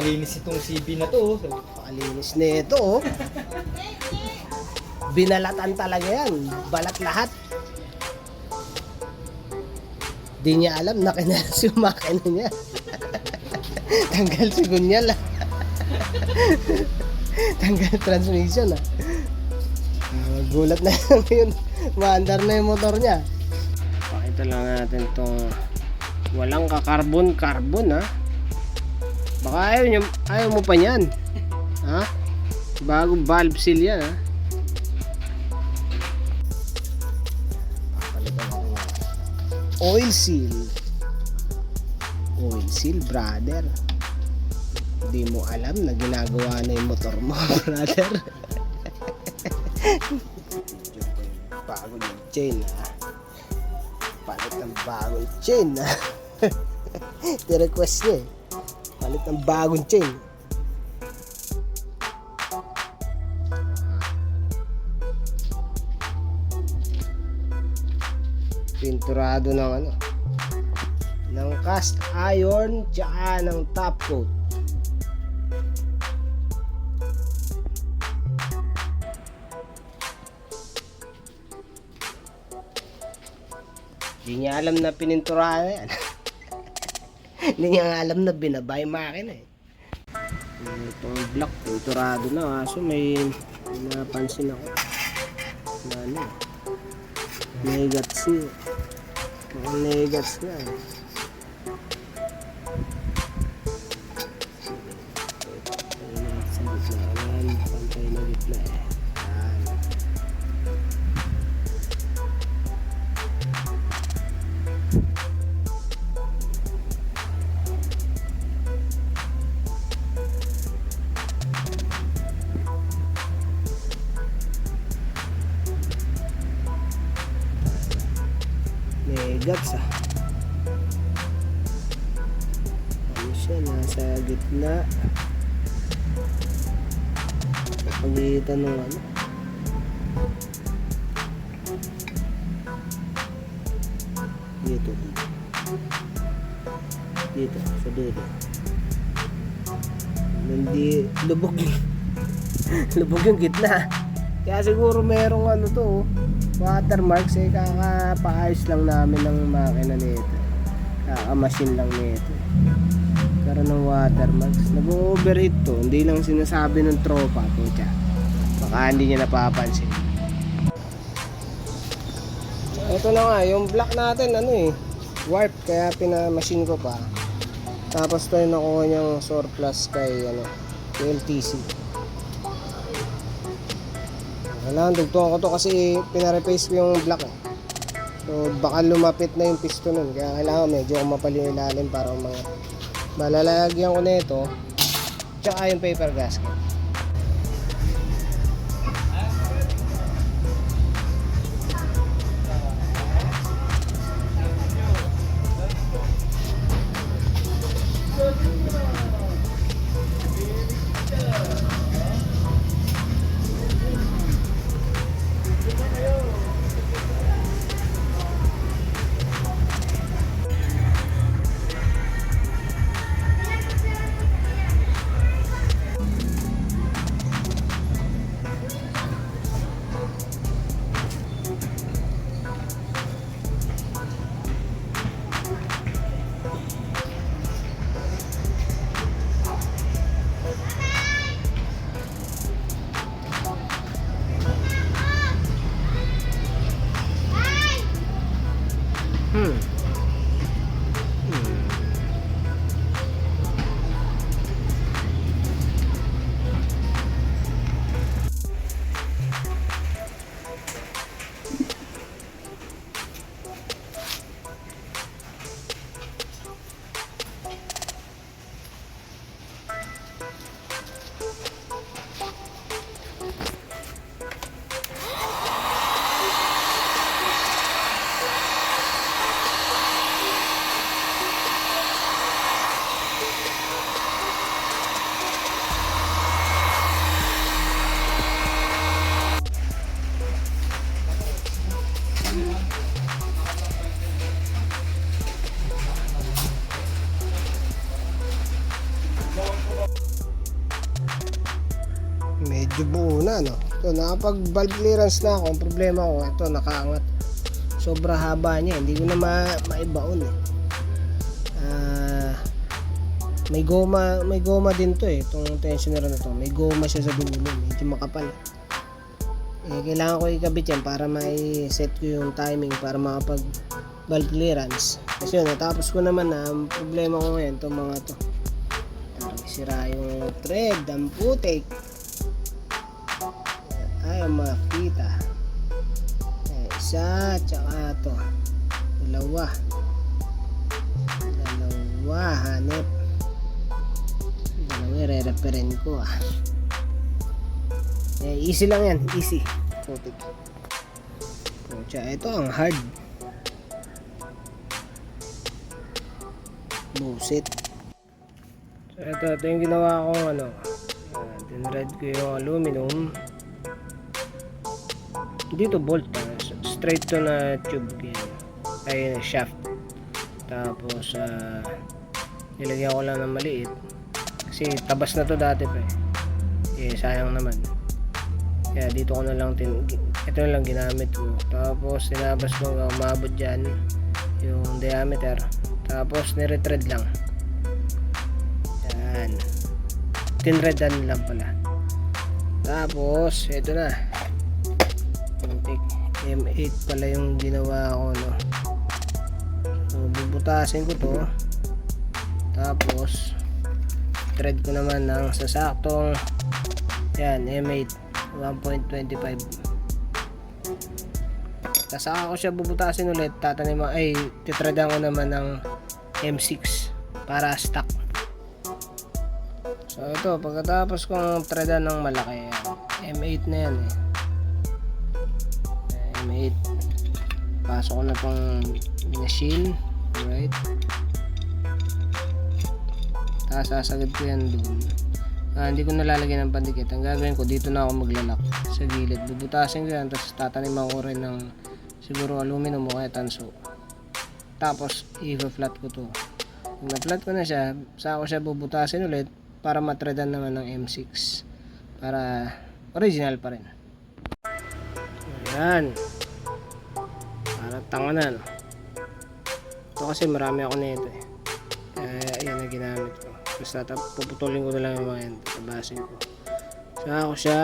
Napakalinis itong CB na to. Pakalinis nito, oh. Binalatan talaga yan. Balat lahat. Di niya alam na kinalas yung makina niya. Tanggal sigunyal, ah. Tanggal transmission, ah. Gulat na yun. Maandar na yung motor niya. Pakita lang natin tong walang ka-carbon, ha. Baka ayaw mo pa yan, ha. Bagong valve seal yan, ha. Oil seal, brother. Hindi mo alam na ginagawa na yung motor mo, brother. Bagong chain, ha. Palit ng bagong chain, ha. Di-request niya, eh. Palit ng bagong chain. Pinturado ng ng cast iron tsaka ng top coat. Hindi niya alam na pininturado yan. Hindi niya alam na binabay makina, eh. Itong block pinturado na, kaso may napansin ako na negats niya. Mga negats na, eh. Pantay na gitna, eh. Negats, ah. Ano siya, nasa gitna. Pagitan ng dito sa dulo. Hindi lubog yung lubog yung gitna. Kaya siguro merong to, watermarks, eh. Kakapaayos lang namin ng makina nito. Kaka-machine lang nito. Karoon ng watermarks. Nag-overheat to. Hindi lang sinasabi ng tropa to, tsa. Baka hindi niya napapansin. Ito na nga, yung block natin, warp. Kaya pinamachine ko pa. Tapos to yung nakuha niyang surplus kay, LTC. Kailangan dugtungan ko to kasi pinareplace ko yung block, eh. So baka lumapit na yung piston nun. Kaya kailangan medyo kumapal yung ilalim para malalagyan ko na ito. Tsaka yung paper gasket. buo na, no? Ito, nakapag valve clearance na ako. Ang problema ko, ito, nakaangat. Sobra haba niya, hindi ko na maibaon eh. May goma din to eh, itong tensioner na to. May goma siya sa dulo, medyo makapal. Kailangan ko ikabit yan para may set ko yung timing para makapag valve clearance. Kasi yun, natapos ko naman na. Ang problema ko ngayon, itong mga to. Sira yung thread, ang putik. Ayaw makita. Isa, tsaka to. Dalawa, hanip. Dalawa, re-referin ko easy lang yan, easy. Putik. Ito ang hard. Bullshit. So ito yung ginawa kong tinred ko yung aluminum dito, bolt straight to na tube yan, ay shaft. Tapos nilagyan ko lang ng maliit kasi tabas na to dati pa sayang naman, kaya dito ko na lang ito na lang ginamit ko. Tapos tinabas ko umabot dyan yung diameter, tapos niretread lang. Tinredan lang pala. Tapos ito na, M8 pala yung ginawa ko, no? So bubutasin ko to, tapos thread ko naman ng sasaktong yan, M8 1.25. Tapos saka ko siya bubutasin ulit, titreadan ko naman ng M6 para stock. So ito, pagkatapos kong threadan ng malaki, M8 na yan M8, pasok ko na tong machine, right? Tapos sasagad ko yan dun. Hindi ko nalalagyan ng pandikit. Ang gagawin ko, dito na ako maglalak sa gilid. Bubutasin ko yan, tapos tataniman ko rin ng siguro aluminum o kaya tanso. Tapos i-flat ko to. Kung na-flat ko na siya, saka ko siya bubutasin ulit para matreadan naman ng M6 para original pa rin. Ayan, para tanga na, no? Ito kasi marami ako nito ayan na ginamit ko. Basta puputulin ko na lang yung mga yan, tatabasin ko. Saka ko siya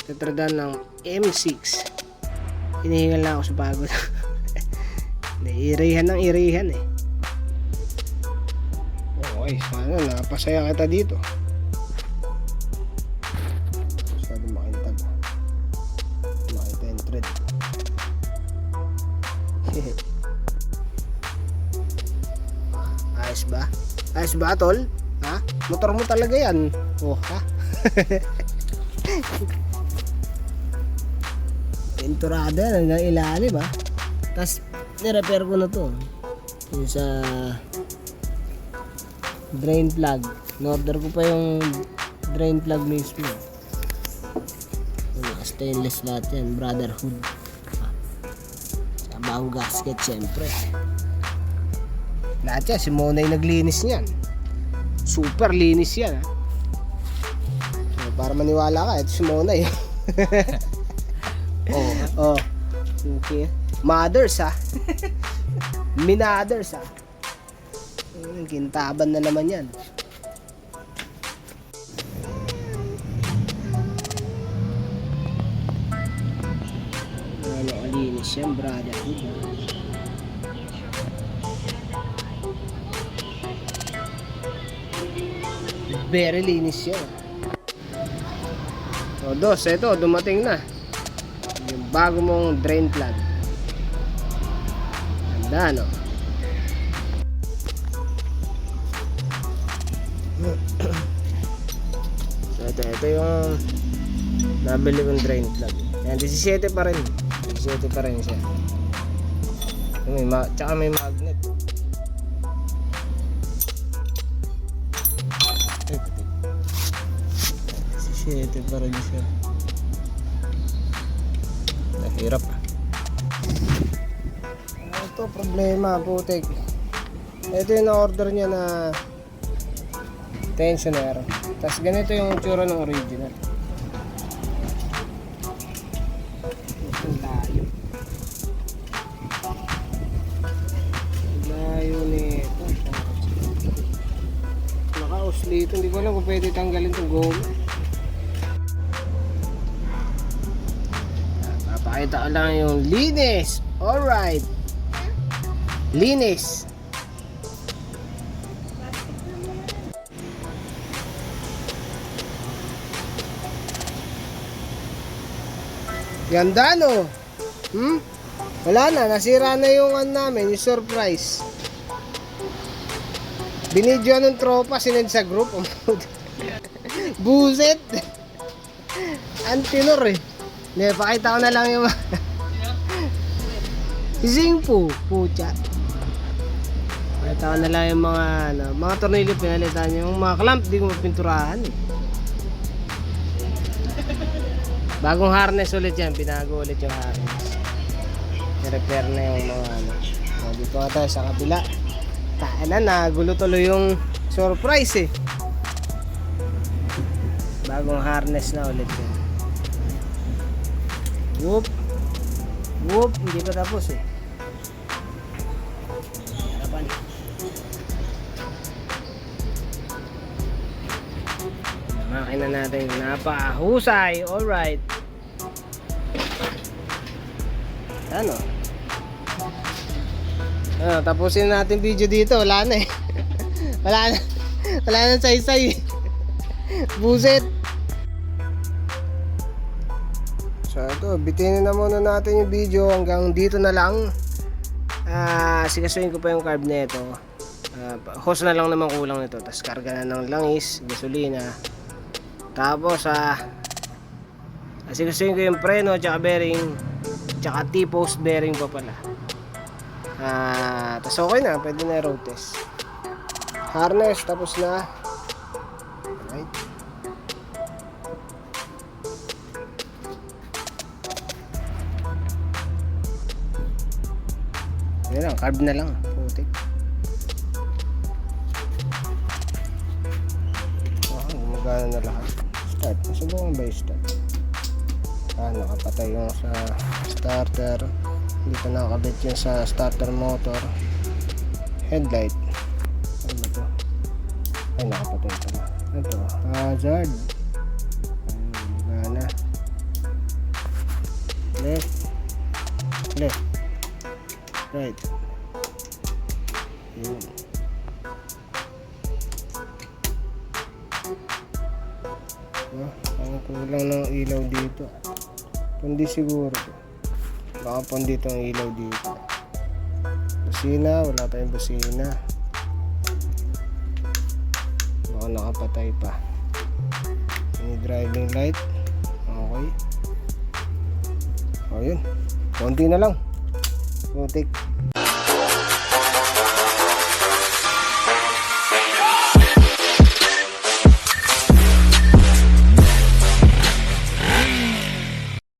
tetreadan ng M6. Hinihingal na ako sa pagod. Irihan ng irihan Okay, sana napasaya kita dito. Masyado makintag. Makita yung thread. Ayos ba? Ayos ba, tol? Ha? Motor mo talaga yan. Ha? Pinturada yan hanggang ilalim, ha? Tapos nirepair ko na to yung sa drain plug. In-order ko pa yung drain plug mismo. Stainless lahat yan, Brotherhood. Sa bagong gasket syempre. Lahat yan, si Monay naglinis niyan. Super linis yan, ha? So, para maniwala ka, ito si Monay. Okay. Mothers, ha? Minathers, ha? Kintaban na naman yan. Nakalinis yan, Brotherhood. Very linis yan. So, dos, ito, dumating na yung bago mong drain plug. Ganda, no? So ito yung nabili kong drain plug. Yan, 17 pa rin. 17 pa rin siya. Tsaka may magnet. 17 pa rin siya. Nahirap. Ito problema, putik. Ito yung na-order niya na tensioner. Tapos ganito yung tsura ng original. dito. Hindi ko alam kung pwede tanggalin itong goma. Papakita ko lang yung linis. Alright. Linis. Ganda no? Wala na, nasira na yung namin, yung surprise. Binidyo ng tropa, sinend sa group. Buset. Antinor eh. Hindi, pakita ko na lang yung Zingpo, pucha. Pakita ko na lang yung mga tornilyo pinalitan. Yung mga clamp, di ko mapinturahan eh. Bagong harness ulit yan, binago ulit yung harness. I-repair na yung mga So, dito nga tayo sa kabila. Kailan nagulo tuloy yung surprise eh. Bagong harness na ulit yun. Whoop. Whoop, hindi pa tapos eh. Harapan. Makina natin napahusay. Alright. Ano? Tapusin natin video dito. Wala na eh. Wala na saysay. Buset. So ito, bitinin na muna natin yung video. Hanggang dito na lang. Sikasuin ko pa yung carb nito. Hose na lang naman kulang nito. Tapos karga na ng langis, gasolina. Tapos sikasuin ko yung preno, tsaka bearing, tsaka T-post bearing pa pala. Tapos okay na, pwede na road test. Harness, tapos na. Alright. Yan lang, carb na lang. Putik. Gumagana na lahat. Start. Masubukan ba yung start? Nakapatay yung sa starter. Hindi pa nakakabit yung sa starter motor. Headlight. Ano ba to? Ay, nakapatay pala. Ito, hazard. Gumagana. Left. Left. Right. Yun. Ang kulang ng ilaw dito. Pundi siguro. Baka pundi itong ilaw dito. Busina, wala tayong busina. Baka nakapatay pa. May driving light. Okay. O yun. Konti na lang. Putik.